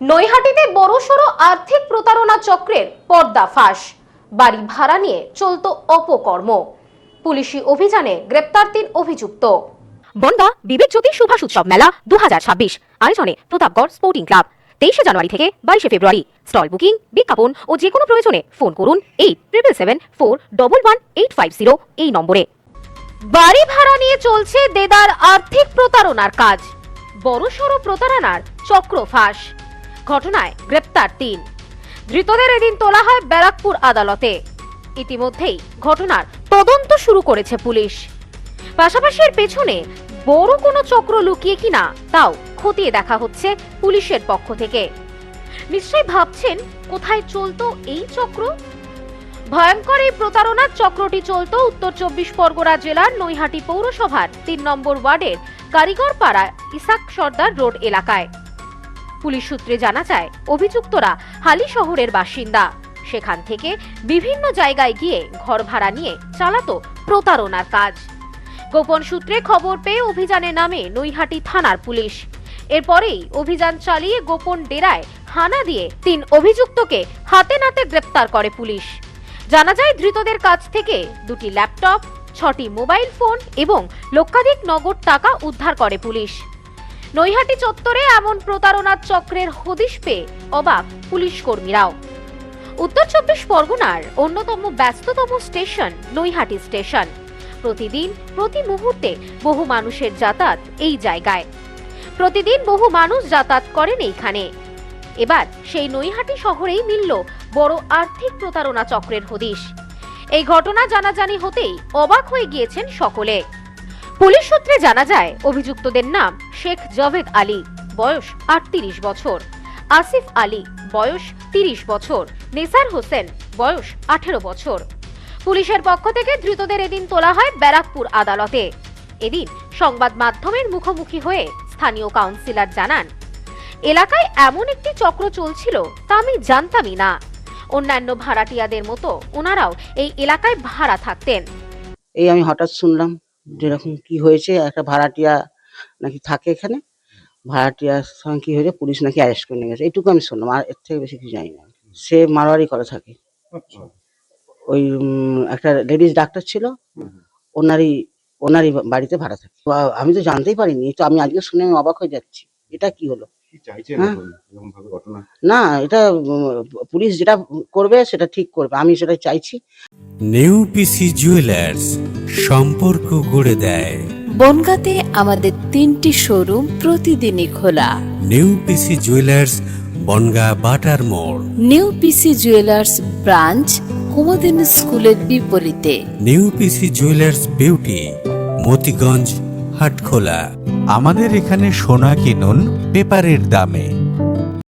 নৈহাটিতে বড়সড় আর্থিক প্রতারণা চক্রের পর্দাফাঁস। বাড়ি ভাড়া নিয়ে চলত অপকর্ম। পুলিশি অভিযানে গ্রেপ্তার 3 অভিযুক্ত। বনগাঁ বিবেক জ্যোতি সুভাষ উৎসব মেলা 2026 আয়োজনে প্রতাপগড় স্পোর্টিং ক্লাব 23 জানুয়ারি থেকে 22 ফেব্রুয়ারি। স্টল বুকিং, বিজ্ঞাপন ও যে কোনো প্রয়োজনে ফোন করুন 8777411850 এই নম্বরে। বাড়ি ভাড়া নিয়ে চলছে দেদার আর্থিক প্রতারণার কাজ। বড়সড় প্রতারণার চক্র ফাঁস। ঘটনায় গ্রেপ্তার 3। ধৃতদের এদিন তোলা হয় ব্যারাকপুর আদালতে। ইতিমধ্যেই ঘটনার তদন্ত শুরু করেছে পুলিশ। পাশাপাশি এর পেছনে বড় কোনো চক্র লুকিয়ে কিনা তাও খতিয়ে দেখা হচ্ছে পুলিশের পক্ষ থেকে। নিশ্চয়ই ভাবছেন কোথায় চলতো এই চক্র। ভয়ঙ্কর এই প্রতারণার চক্রটি চলতো উত্তর 24 পরগনা জেলার নৈহাটি পৌরসভার 3 নম্বর ওয়ার্ডের কারিগরপাড়া ইসাক সর্দার রোড এলাকায়। পুলিশ সূত্রে জানা যায়, অভিযুক্তরা হালি শহরের বাসিন্দা। সেখান থেকে বিভিন্ন জায়গায় গিয়ে ঘর ভাড়া নিয়ে চালাতো প্রতারণার কাজ। গোপন সূত্রে খবর পেয়ে অভিযানে নামে নৈহাটি থানার পুলিশ। এরপরেই অভিযান চালিয়ে গোপন ডেরায় হানা দিয়ে 3 অভিযুক্তকে হাতে নাতে গ্রেপ্তার করে পুলিশ। জানা যায়, ধৃতদের কাছ থেকে 2টি ল্যাপটপ, 6টি মোবাইল ফোন এবং লক্ষাধিক নগদ টাকা উদ্ধার করে পুলিশ। নৈহাটি চত্বরে এমন প্রতারণার চক্রের হদিশ পেয়ে অবাক পুলিশ কর্মীরাও। উত্তর 24 পরগনার অন্যতম ব্যস্ততম স্টেশন নৈহাটি স্টেশন। প্রতিদিন প্রতি মুহূর্তে বহু মানুষের যাতায়াত এই জায়গায়। প্রতিদিন বহু মানুষ যাতায়াত করেন এইখানে। এবার সেই নৈহাটি শহরেই মিলল বড় আর্থিক প্রতারণা চক্রের হদিশ। এই ঘটনা জানাজানি হতেই অবাক হয়ে গিয়েছেন সকলে। পুলিশ সূত্রে জানা যায়, অভিযুক্তদের নাম শেখ জাভেদ আলী, বয়স 38 বছর, আসিফ আলী, বয়স 30 বছর, নেসার হোসেন, বয়স 18 বছর। পুলিশের পক্ষ থেকে ধৃতদের এদিন তোলা হয় ব্যারাকপুর আদালতে। এদিন সংবাদ মাধ্যমের মুখোমুখি হয়ে স্থানীয় কাউন্সিলর জানান, এলাকায় এমন একটি চক্র চলছিল তা আমি জানতামই না। অন্যান্য ভাড়াটিয়াদের মতো ওনারাও এই এলাকায় ভাড়া থাকতেন। এই আমি হঠাৎ শুনলাম যেরকম কি হয়েছে, একটা ভাড়াটিয়া নাকি থাকে এখানে, ভাড়াটিয়ার সঙ্গে কি হয়েছে, পুলিশ নাকি অ্যারেস্ট করে নিয়ে গেছে, এইটুকু আমি শুনলাম। আর এর থেকে বেশি কিছু জানি না। সে মারোয়ারি করে থাকে। ওই একটা লেডিস ডাক্তার ছিল, ওনারই বাড়িতে ভাড়া থাকে। তো আমি তো জানতেই পারিনি, তো আমি আজকে শুনে আমি অবাক হয়ে যাচ্ছি। এটা কি হলো? না, এটা পুলিশ যেটা করবে সেটা ঠিক করবে, আমি সেটা চাইছি। নিউ পিসি জুয়েলার্স সম্পর্ক গড়ে দেয়। বনগাঁতে আমাদের 3টি শোরুম প্রতিদিনই খোলা। নিউ পিসি জুয়েলার্স, বনগাঁ বাটার মোড়। New PC jewellers branch Kumudin স্কুলের বিপরীতে। New PC jewellers beauty, Motiganj, Hatkhola. আমাদের এখানে সোনা কিনুন পেপারের দামে।